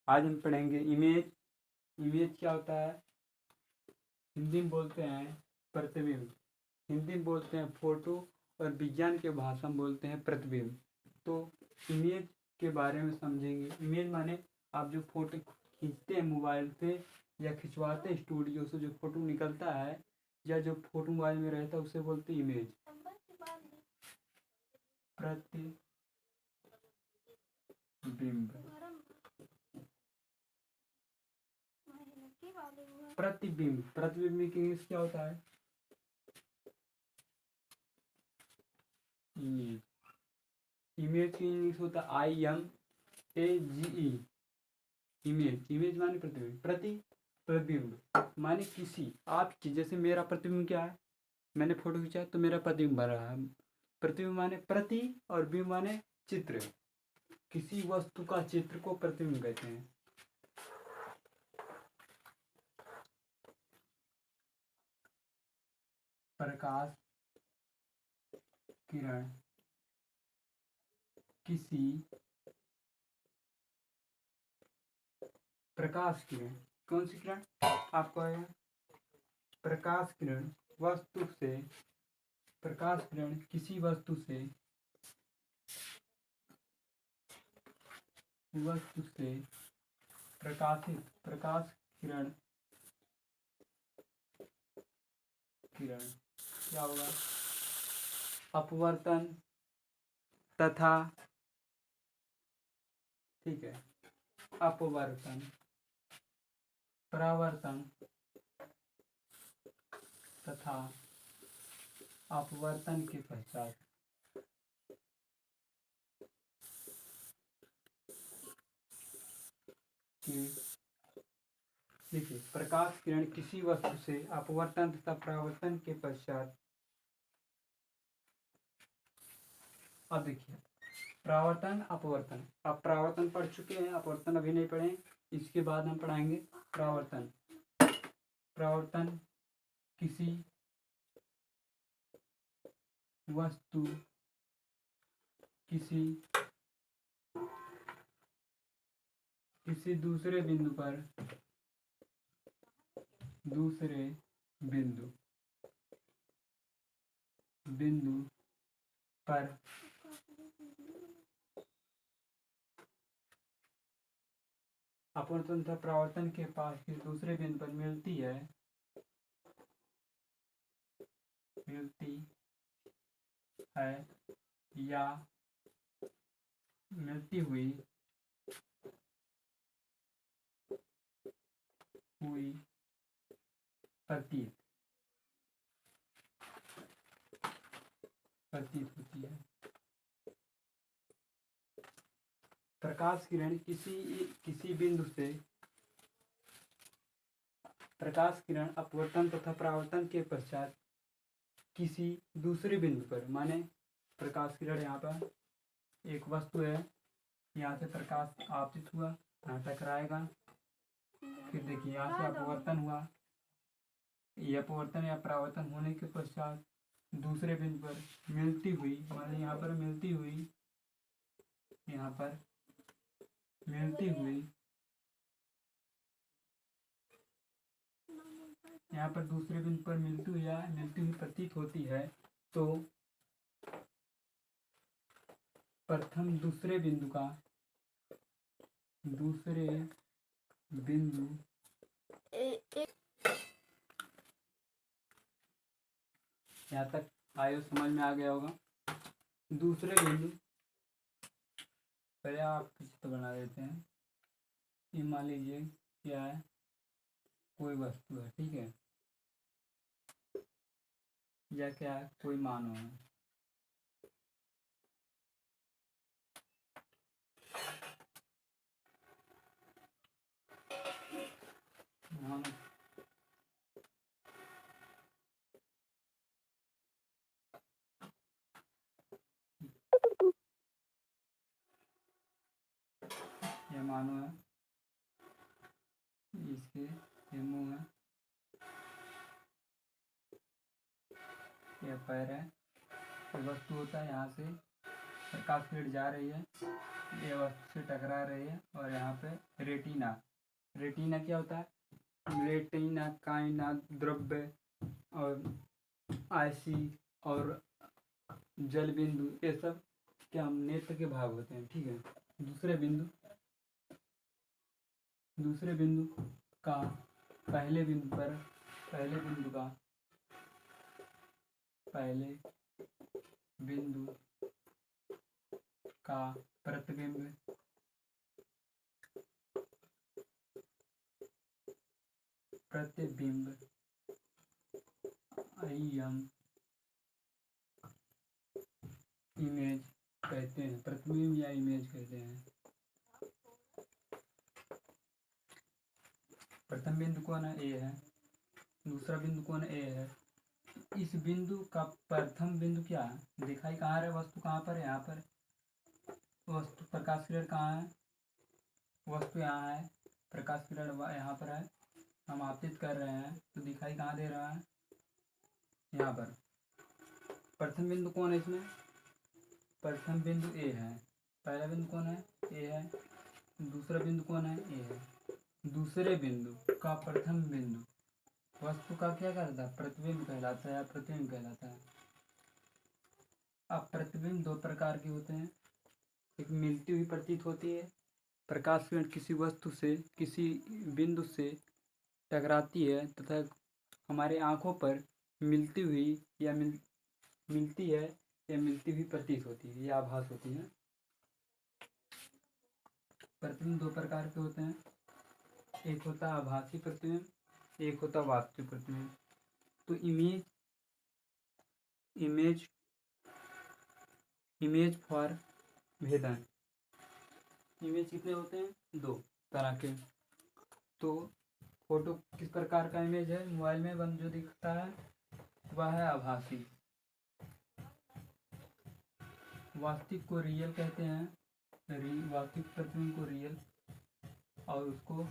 आज हम पढ़ेंगे इमेज। इमेज क्या होता है? हिंदी में बोलते हैं प्रतिबिंब, हिंदी में बोलते हैं फोटो, और विज्ञान के भाषा में बोलते हैं प्रतिबिंब। तो इमेज के बारे में समझेंगे। इमेज माने आप जो फोटो खींचते हैं मोबाइल से या खिंचवाते हैं स्टूडियो से, जो फोटो निकलता है या जो फोटो मोबाइल में रहता है उसे बोलते हैं इमेज। प्रतिबिंब, प्रतिबिंब, प्रतिबिंब की इंग्लिश क्या होता है? इमेज। इमेज की इंग्लिश होता है IMAGE। इमेज, इमेज माने प्रतिबिंब, प्रतिबिंब माने किसी आपकी, जैसे मेरा प्रतिबिंब क्या है, मैंने फोटो खींचा तो मेरा प्रतिबिंब बन रहा है। प्रतिबिंब माने प्रति और बिंब माने चित्र, किसी वस्तु का चित्र को प्रतिबिंब कहते हैं। प्रकाश किरण किसी, प्रकाश किरण कौन सी किरण आपको आएगा? प्रकाश किरण वस्तु से, प्रकाश किरण किसी वस्तु से, वस्तु से प्रकाशित, प्रकाश किरण, किरण क्या होगा? अपवर्तन तथा, ठीक है, अपवर्तन, परावर्तन तथा अपवर्तन के पश्चात देखिए, प्रकाश किरण किसी वस्तु से अपवर्तन तथा परावर्तन के पश्चात, अब देखिए परावर्तन अपवर्तन, अब परावर्तन पढ़ चुके हैं, अपवर्तन अभी नहीं पढ़े। इसके बाद हम पढ़ाएंगे परावर्तन। परावर्तन किसी वस्तु, किसी किसी दूसरे बिंदु पर, दूसरे बिंदु, बिंदु पर अपवर्तन तथा परावर्तन के पास किसी दूसरे बिंदु पर मिलती है, मिलती है या मिलती हुई प्रतीत प्रतीत होती है। प्रकाश किरण किसी बिंदु से, प्रकाश किरण अपवर्तन तथा परावर्तन के पश्चात किसी दूसरे बिंदु पर, माने प्रकाश किरण यहाँ पर एक वस्तु है, यहाँ से प्रकाश आपतित हुआ, यहाँ टकराएगा, फिर देखिए यहाँ से अपवर्तन हुआ, यह अपवर्तन या परावर्तन होने के पश्चात दूसरे बिंदु पर मिलती हुई, माने यहाँ पर मिलती हुई, यहाँ पर मिलती हुई, यहाँ पर दूसरे बिंदु पर मिलती हुई या मिलती हुई प्रतीत होती है, तो प्रथम दूसरे बिंदु का, दूसरे बिंदु यहाँ तक आयो, समझ में आ गया होगा। दूसरे बिंदु, पहले आप चित्र बना देते हैं। ये मान लीजिए क्या है, कोई वस्तु है, ठीक है, या क्या है, कोई मानव है। मानव, यह मानव है, इसके ये मुंह है, यह पैर है, ये वस्तु होता है। यहाँ से प्रकाश किरण जा रही है, ये वस्तु से टकरा रही है और यहाँ पे रेटिना। रेटिना क्या होता है? रेटिना काइना द्रव्य और आयसी और जल बिंदु, ये सब क्या नेत्र के भाग होते हैं। ठीक है। दूसरे बिंदु का पहले बिंदु का प्रतिबिंब इमेज कहते हैं। प्रतिबिंब या इमेज कहते हैं। प्रथम बिंदु कौन है? ए है। दूसरा बिंदु कौन है? ए है। इस बिंदु का प्रथम बिंदु क्या है? दिखाई कहाँ रहा है? वस्तु कहाँ पर है? यहाँ पर। वस्तु प्रकाश किरण कहाँ है? वस्तु यहाँ है, प्रकाश किरण यहाँ पर है। हम आपतित कर रहे हैं तो दिखाई कहाँ दे रहा है? यहाँ पर। प्रथम बिंदु कौन है इसमें? प्रथम बिंदु ए है। पहला बिंदु कौन है? ए है। दूसरा बिंदु कौन है? ए है। दूसरे बिंदु का प्रथम बिंदु वस्तु का क्या कहलाता है? प्रतिबिंब कहलाता है या प्रतिबिंब कहलाता है। अब प्रतिबिंब दो प्रकार के होते हैं। एक मिलती हुई प्रतीत होती है। प्रकाश किरण किसी वस्तु से, किसी बिंदु से टकराती है तथा हमारे आँखों पर मिलती हुई या मिलती है या मिलती हुई प्रतीत होती है या आभास होती है। प्रतिबिंब दो प्रकार के होते हैं। एक होता है आभासी प्रतिबिंब, एक होता है वास्तविक प्रतिबिंब। तो इमेज फॉर भेदन। इमेज कितने होते हैं? दो तरह के। तो फोटो किस प्रकार का इमेज है? मोबाइल में बन जो दिखता है वह है आभासी। वास्तविक को रियल कहते हैं। वास्तविक प्रतिबिंब को रियल और उसको